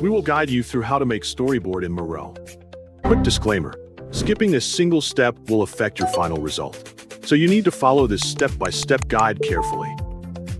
We will guide you through how to make storyboard in Miro. Quick disclaimer: skipping a single step will affect your final result, so you need to follow this step-by-step guide carefully.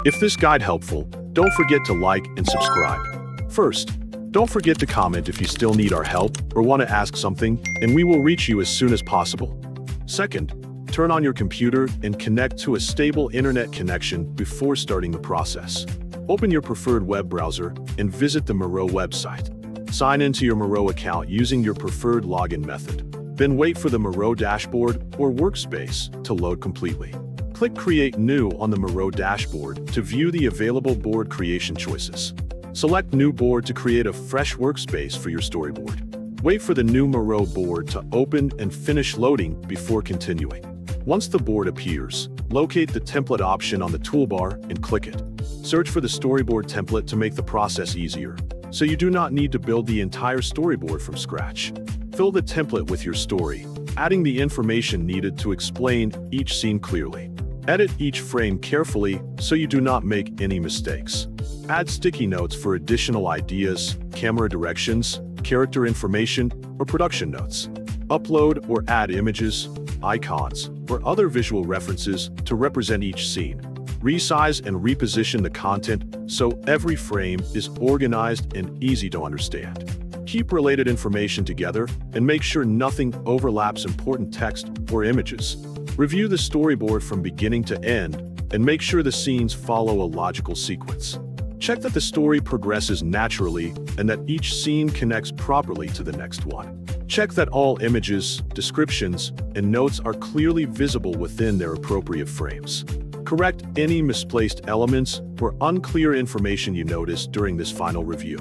If this guide helpful, don't forget to like and subscribe. First, don't forget to comment if you still need our help or want to ask something, and we will reach you as soon as possible. Second, turn on your computer and connect to a stable internet connection before starting the process. Open your preferred web browser and visit the Miro website. Sign into your Miro account using your preferred login method. Then wait for the Miro dashboard or workspace to load completely. Click Create New on the Miro dashboard to view the available board creation choices. Select New Board to create a fresh workspace for your storyboard. Wait for the new Miro board to open and finish loading before continuing. Once the board appears, locate the template option on the toolbar and click it. Search for the storyboard template to make the process easier, so you do not need to build the entire storyboard from scratch. Fill the template with your story, adding the information needed to explain each scene clearly. Edit each frame carefully so you do not make any mistakes. Add sticky notes for additional ideas, camera directions, character information, or production notes. Upload or add images, icons, or other visual references to represent each scene. Resize and reposition the content so every frame is organized and easy to understand. Keep related information together and make sure nothing overlaps important text or images. Review the storyboard from beginning to end and make sure the scenes follow a logical sequence. Check that the story progresses naturally and that each scene connects properly to the next one. Check that all images, descriptions, and notes are clearly visible within their appropriate frames. Correct any misplaced elements or unclear information you notice during this final review.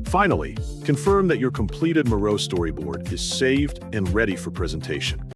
Finally, confirm that your completed Miro storyboard is saved and ready for presentation.